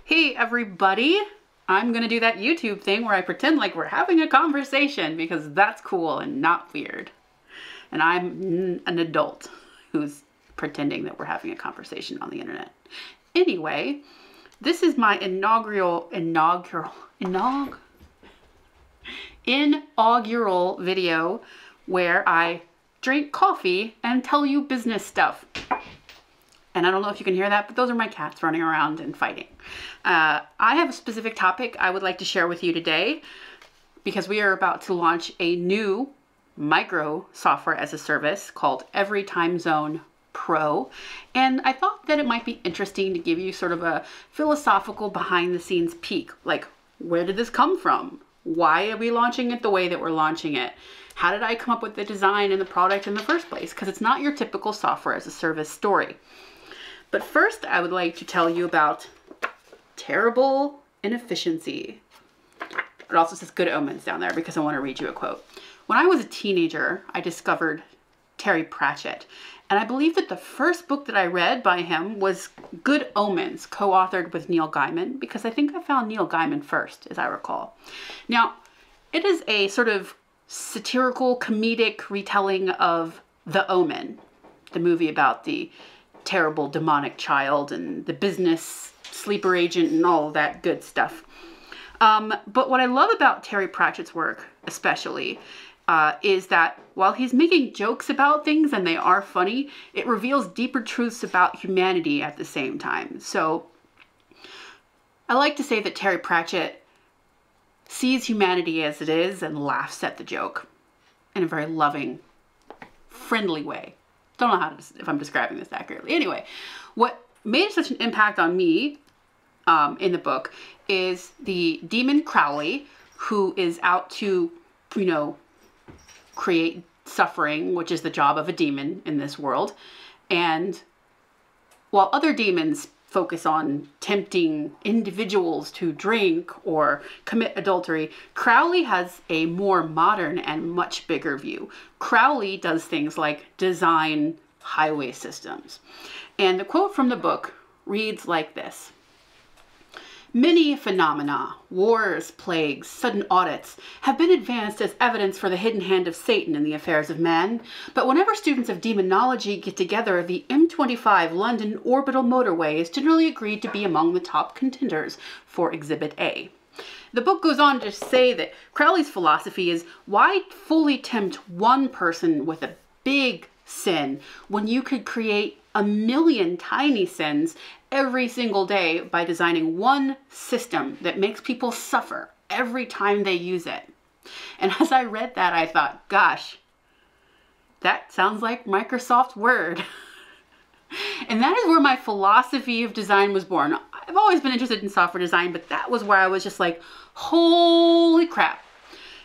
Hey everybody, I'm gonna do that YouTube thing where I pretend like we're having a conversation because that's cool and not weird. And I'm an adult who's pretending that we're having a conversation on the internet. Anyway, this is my inaugural video where I drink coffee and tell you business stuff. And I don't know if you can hear that, but those are my cats running around and fighting. I have a specific topic I would like to share with you today because we are about to launch a new micro software as a service called Every Time Zone Pro. And I thought that it might be interesting to give you sort of a philosophical behind the scenes peek. Like, where did this come from? Why are we launching it the way that we're launching it? How did I come up with the design and the product in the first place? Because it's not your typical software as a service story. But first, I would like to tell you about terrible inefficiency. It also says good omens down there because I want to read you a quote. When I was a teenager, I discovered Terry Pratchett. And I believe that the first book that I read by him was Good Omens, co-authored with Neil Gaiman, because I think I found Neil Gaiman first, as I recall. Now, it is a sort of satirical, comedic retelling of The Omen, the movie about the terrible demonic child and the business sleeper agent and all of that good stuff. But what I love about Terry Pratchett's work, especially, is that while he's making jokes about things and they are funny, it reveals deeper truths about humanity at the same time. So I like to say that Terry Pratchett sees humanity as it is and laughs at the joke in a very loving, friendly way. Don't know if I'm describing this accurately. Anyway, what made such an impact on me in the book is the demon Crowley, who is out to, create suffering, which is the job of a demon in this world. And while other demons focus on tempting individuals to drink or commit adultery, Crowley has a more modern and much bigger view. Crowley does things like design highway systems. And the quote from the book reads like this. Many phenomena, wars, plagues, sudden audits, have been advanced as evidence for the hidden hand of Satan in the affairs of man. But whenever students of demonology get together, the M25 London orbital motorway is generally agreed to be among the top contenders for Exhibit A. The book goes on to say that Crowley's philosophy is, why fully tempt one person with a big sin when you could create a million tiny sins every single day by designing one system that makes people suffer every time they use it. And as I read that, I thought, gosh, that sounds like Microsoft Word. And that is where my philosophy of design was born. I've always been interested in software design, but that was where I was just like, holy crap.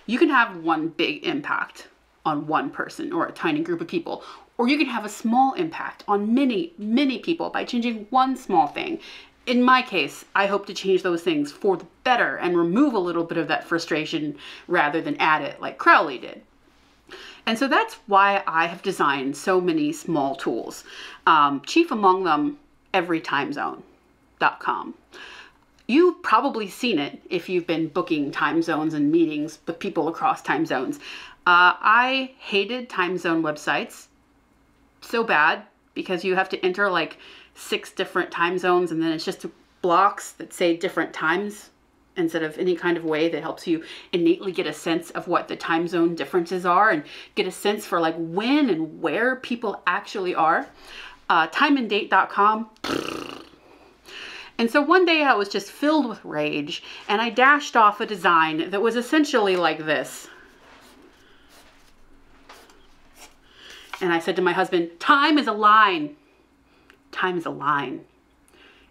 You can have one big impact on one person or a tiny group of people, or you can have a small impact on many, many people by changing one small thing. In my case, I hope to change those things for the better and remove a little bit of that frustration rather than add it like Crowley did. And so that's why I have designed so many small tools. Chief among them, everytimezone.com. You've probably seen it if you've been booking time zones and meetings with people across time zones. I hated time zone websites so bad because you have to enter like 6 different time zones and then it's just blocks that say different times instead of any kind of way that helps you innately get a sense of what the time zone differences are and get a sense for like when and where people actually are. Timeanddate.com. And so one day I was just filled with rage and I dashed off a design that was essentially like this. And I said to my husband, time is a line. Time is a line.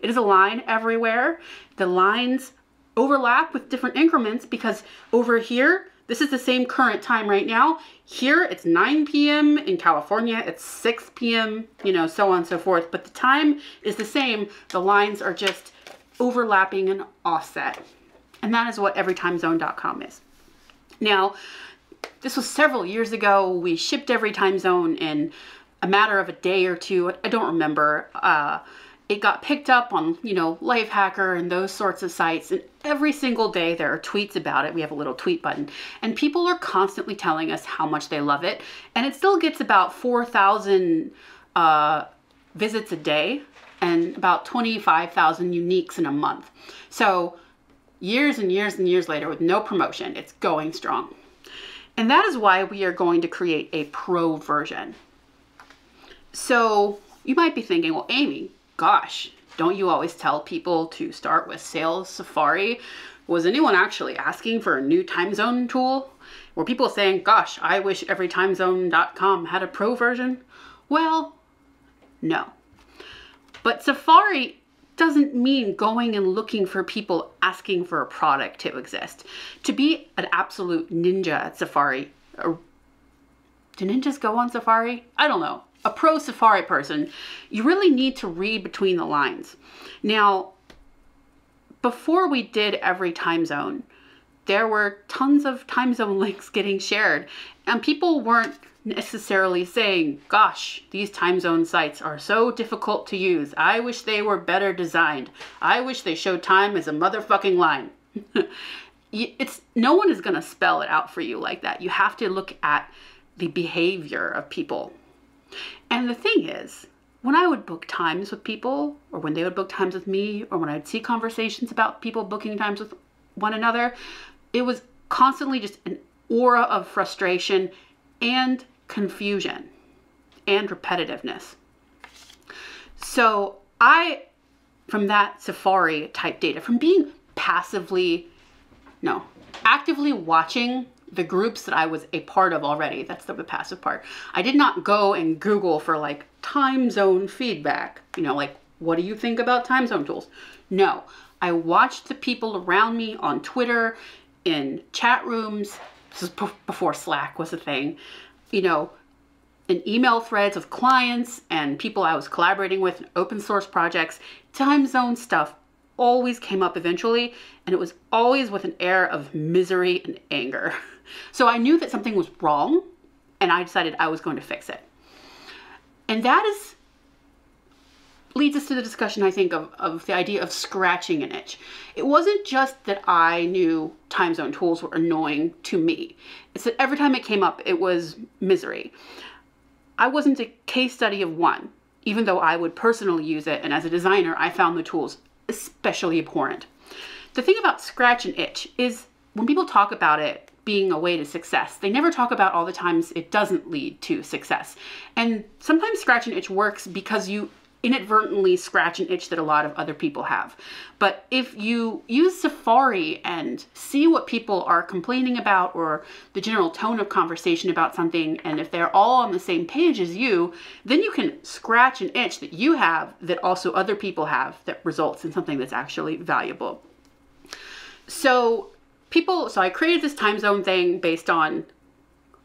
It is a line everywhere. The lines overlap with different increments because over here, this is the same current time right now. Here it's 9 p.m. In California, it's 6 p.m., so on and so forth. But the time is the same. The lines are just overlapping and offset. And that is what everytimezone.com is. Now, this was several years ago. We shipped Every Time Zone in a matter of a day or two. I don't remember. it got picked up on, Lifehacker and those sorts of sites. And every single day there are tweets about it. We have a little tweet button. And people are constantly telling us how much they love it. And it still gets about 4,000 visits a day and about 25,000 uniques in a month. So years and years and years later, with no promotion, it's going strong. And that is why we are going to create a pro version. So you might be thinking, well, Amy, gosh, don't you always tell people to start with Sales Safari? Was anyone actually asking for a new time zone tool? Were people saying, gosh, I wish everytimezone.com had a pro version? Well, no. But Safari doesn't mean going and looking for people asking for a product to exist. To be an absolute ninja at Safari, do ninjas go on Safari? I don't know. A pro Safari person, you really need to read between the lines. Now, before we did every time zone, there were tons of time zone links getting shared, and people weren't necessarily saying, gosh, these time zone sites are so difficult to use. I wish they were better designed. I wish they showed time as a motherfucking line. No one is going to spell it out for you like that. You have to look at the behavior of people. And the thing is, when I would book times with people, or when they would book times with me, or when I'd see conversations about people booking times with one another, it was constantly just an aura of frustration and confusion and repetitiveness. So from that Safari type data, from being actively watching the groups that I was a part of already, that's the passive part. I did not go and Google for like time zone feedback, like, what do you think about time zone tools? No, I watched the people around me on Twitter, in chat rooms. This is before Slack was a thing, in email threads of clients and people I was collaborating with in open source projects. Time zone stuff always came up eventually, and it was always with an air of misery and anger. So I knew that something was wrong, and I decided I was going to fix it. And that leads us to the discussion, I think, of the idea of scratching an itch. It wasn't just that I knew time zone tools were annoying to me. It's that every time it came up, it was misery. I wasn't a case study of one, even though I would personally use it, and as a designer, I found the tools especially abhorrent. The thing about scratch and itch is when people talk about it being a way to success, they never talk about all the times it doesn't lead to success. And sometimes scratch and itch works because you inadvertently scratch an itch that a lot of other people have. But if you use Safari and see what people are complaining about, or the general tone of conversation about something, and if they're all on the same page as you, then you can scratch an itch that you have that also other people have that results in something that's actually valuable. So I created this time zone thing based on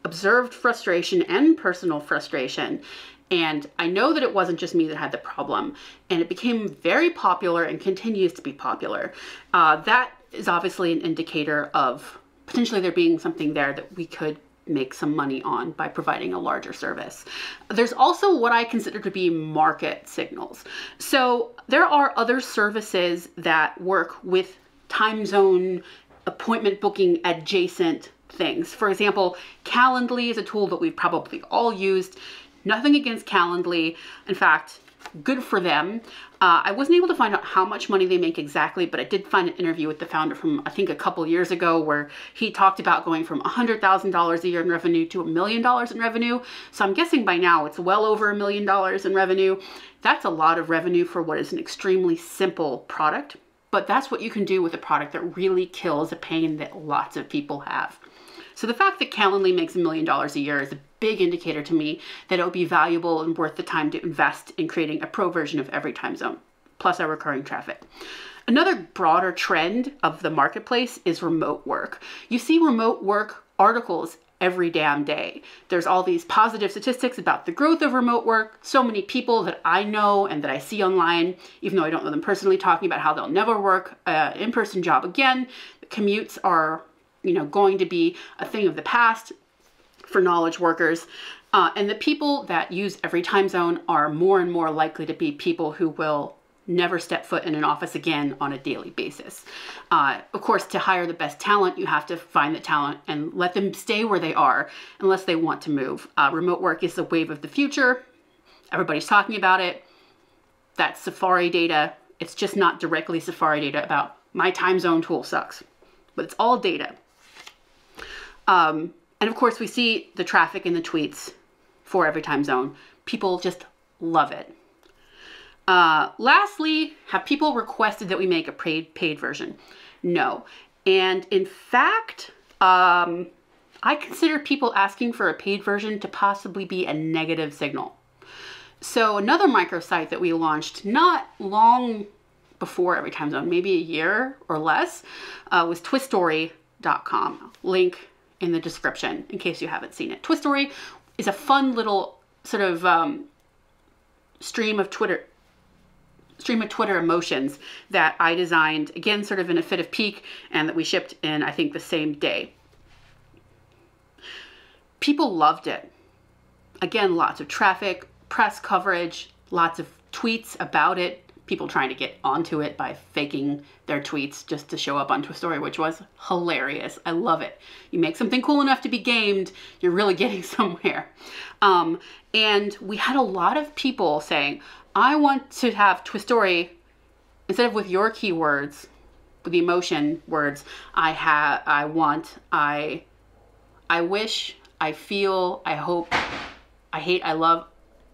observed frustration and personal frustration. And I know that it wasn't just me that had the problem, and it became very popular and continues to be popular. That is obviously an indicator of potentially there being something there that we could make some money on by providing a larger service. There's also what I consider to be market signals. So there are other services that work with time zone appointment booking adjacent things. For example, Calendly is a tool that we've probably all used. Nothing against Calendly. In fact, good for them. I wasn't able to find out how much money they make exactly, but I did find an interview with the founder from, I think, a couple years ago, where he talked about going from $100,000 a year in revenue to $1 million in revenue. So I'm guessing by now it's well over $1 million in revenue. That's a lot of revenue for what is an extremely simple product, but that's what you can do with a product that really kills a pain that lots of people have. So the fact that Calendly makes $1 million a year is a big indicator to me that it would be valuable and worth the time to invest in creating a pro version of every time zone, plus our recurring traffic. Another broader trend of the marketplace is remote work. You see remote work articles every damn day. There's all these positive statistics about the growth of remote work. So many people that I know and that I see online, even though I don't know them personally, talking about how they'll never work an in-person job again. The commutes are going to be a thing of the past for knowledge workers. And the people that use every time zone are more and more likely to be people who will never step foot in an office again on a daily basis. Of course, to hire the best talent, you have to find the talent and let them stay where they are unless they want to move. Remote work is the wave of the future. Everybody's talking about it. That's Safari data. It's just not directly Safari data about my time zone tool sucks, but it's all data. And of course, we see the traffic in the tweets for every time zone. People just love it. Lastly, have people requested that we make a paid version? No. And in fact, I consider people asking for a paid version to possibly be a negative signal. So another microsite that we launched not long before every time zone, maybe a year or less, was Twistori.com. Link in the description in case you haven't seen it. Twistori is a fun little sort of stream of Twitter emotions that I designed, again, sort of in a fit of pique, and that we shipped in, I think, the same day. People loved it. Again, lots of traffic, press coverage, lots of tweets about it, people trying to get onto it by faking their tweets just to show up on Twistori, which was hilarious. I love it. You make something cool enough to be gamed, you're really getting somewhere. And we had a lot of people saying, I want to have Twistori, instead of with your keywords, with the emotion words, I want, I wish, I feel, I hope, I hate, I love,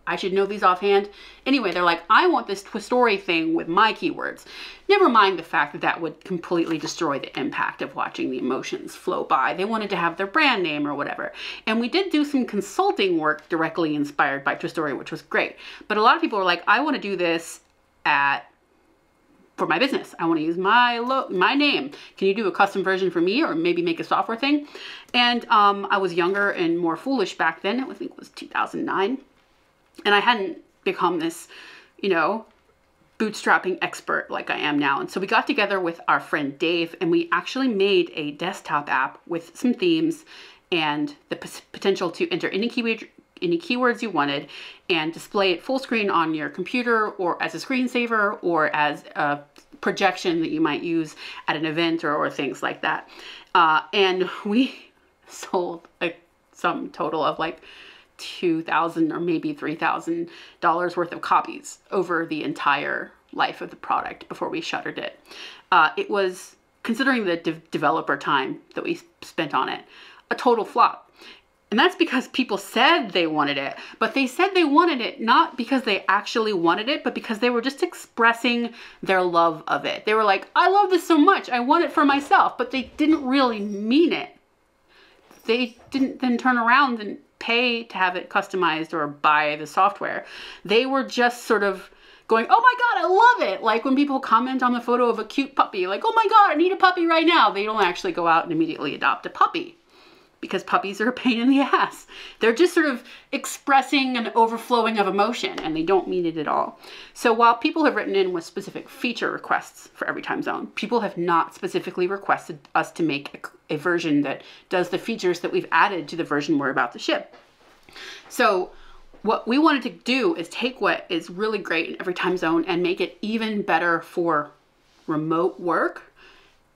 I should know these offhand. Anyway, they're like, I want this Twistori thing with my keywords. Never mind the fact that that would completely destroy the impact of watching the emotions flow by. They wanted to have their brand name or whatever. And we did do some consulting work directly inspired by Twistori, which was great. But a lot of people were like, I want to do this for my business. I want to use my name. Can you do a custom version for me, or maybe make a software thing? And I was younger and more foolish back then. I think it was 2009. And I hadn't become this, bootstrapping expert like I am now. And so we got together with our friend Dave, and we actually made a desktop app with some themes and the potential to enter any keywords you wanted and display it full screen on your computer, or as a screensaver, or as a projection that you might use at an event or things like that. And we sold some total of like $2,000 or maybe $3,000 worth of copies over the entire life of the product before we shuttered it. It was, considering the developer time that we spent on it, a total flop. And that's because people said they wanted it, but they said they wanted it not because they actually wanted it, but because they were just expressing their love of it. They were like, I love this so much, I want it for myself, but they didn't really mean it. They didn't then turn around and pay to have it customized or buy the software. They were just sort of going, oh my God, I love it. Like when people comment on the photo of a cute puppy, like, oh my God, I need a puppy right now. They don't actually go out and immediately adopt a puppy, because puppies are a pain in the ass. They're just sort of expressing an overflowing of emotion, and they don't mean it at all. So while people have written in with specific feature requests for every time zone, people have not specifically requested us to make a version that does the features that we've added to the version we're about to ship. So what we wanted to do is take what is really great in every time zone and make it even better for remote work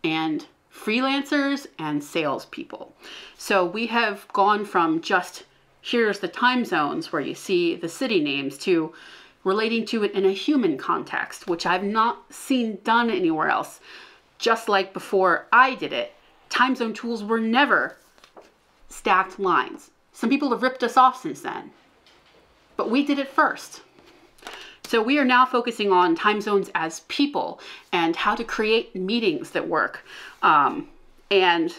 and freelancers and salespeople. So we have gone from just here's the time zones where you see the city names to relating to it in a human context, which I've not seen done anywhere else. Just like before I did it, time zone tools were never stacked lines. Some people have ripped us off since then, but we did it first. So we are now focusing on time zones as people and how to create meetings that work. And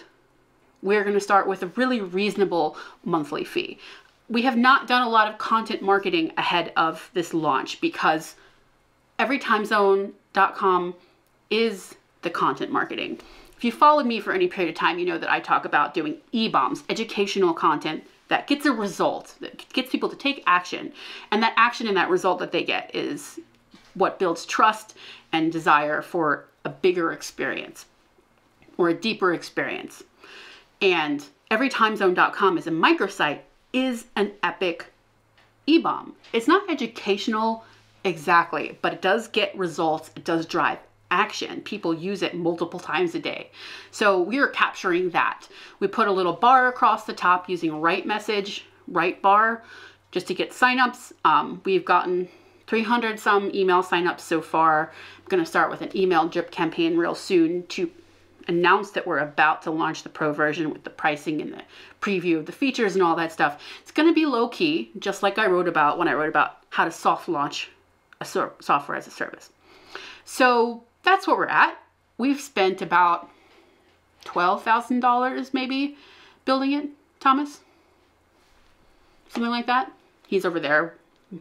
we're going to start with a really reasonable monthly fee. We have not done a lot of content marketing ahead of this launch because everytimezone.com is the content marketing. If you followed me for any period of time, you know that I talk about doing e-bombs, educational content that gets a result, that gets people to take action. And that action and that result that they get is what builds trust and desire for a bigger experience or a deeper experience. And everytimezone.com as a microsite is an epic e-bomb. It's not educational, Exactly. But it does get results. It does drive action. People use it multiple times a day. So we are capturing that. We put a little bar across the top using right message, right bar, just to get signups. We've gotten 300 some email signups so far. I'm going to start with an email drip campaign real soon to announce that we're about to launch the pro version with the pricing and the preview of the features and all that stuff. It's going to be low key, just like I wrote about when I wrote about how to soft launch a software as a service. So that's where we're at. We've spent about $12,000 maybe building it, Thomas. Something like that. He's over there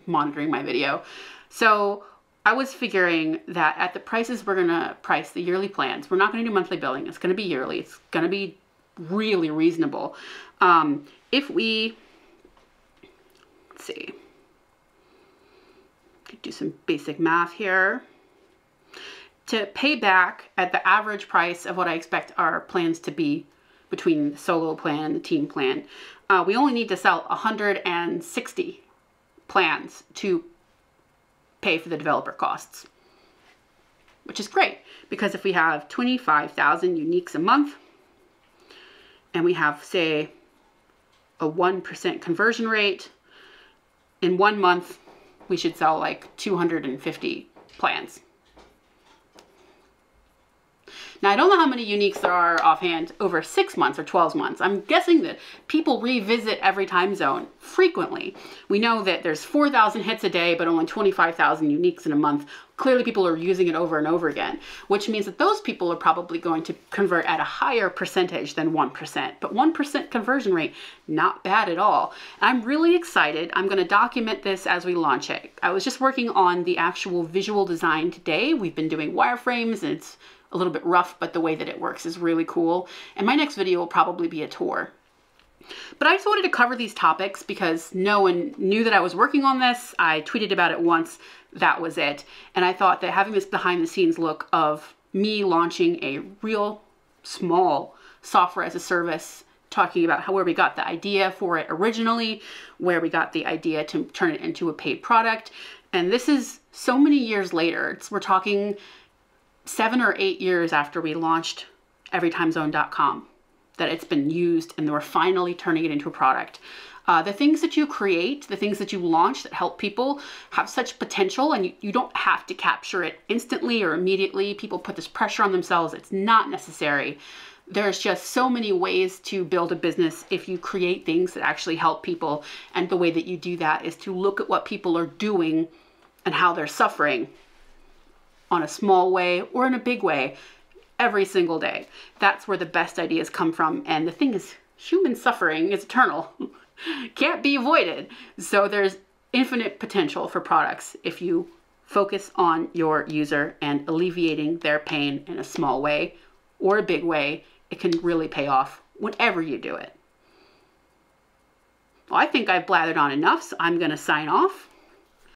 monitoring my video. So I was figuring that at the prices we're going to price the yearly plans, we're not going to do monthly billing. It's going to be yearly. It's going to be really reasonable. If we, let's see, could do some basic math here. To pay back at the average price of what I expect our plans to be between the solo plan and the team plan, we only need to sell 160 plans to pay for the developer costs, which is great because if we have 25,000 uniques a month and we have, say, a 1% conversion rate, in 1 month, we should sell like 250 plans. Now, I don't know how many uniques there are offhand over 6 months or 12 months. I'm guessing that people revisit every time zone frequently. We know that there's 4,000 hits a day, but only 25,000 uniques in a month. Clearly, people are using it over and over again, which means that those people are probably going to convert at a higher percentage than 1%. But 1% conversion rate, not bad at all. I'm really excited. I'm going to document this as we launch it. I was just working on the actual visual design today. We've been doing wireframes, and it's a little bit rough, but the way that it works is really cool. And my next video will probably be a tour. But I just wanted to cover these topics because no one knew that I was working on this. I tweeted about it once. That was it. And I thought that having this behind the scenes look of me launching a real small software as a service, talking about where we got the idea for it originally, where we got the idea to turn it into a paid product. And this is so many years later. We're talking 7 or 8 years after we launched everytimezone.com that it's been used and we're finally turning it into a product. The things that you create, the things that you launch that help people have such potential, and you don't have to capture it instantly or immediately. People put this pressure on themselves. It's not necessary. There's just so many ways to build a business if you create things that actually help people. And the way that you do that is to look at what people are doing and how they're suffering on a small way or in a big way every single day. That's where the best ideas come from. And the thing is, human suffering is eternal. Can't be avoided. So there's infinite potential for products if you focus on your user and alleviating their pain in a small way or a big way. It can really pay off whenever you do it. Well, I think I've blathered on enough, so I'm going to sign off.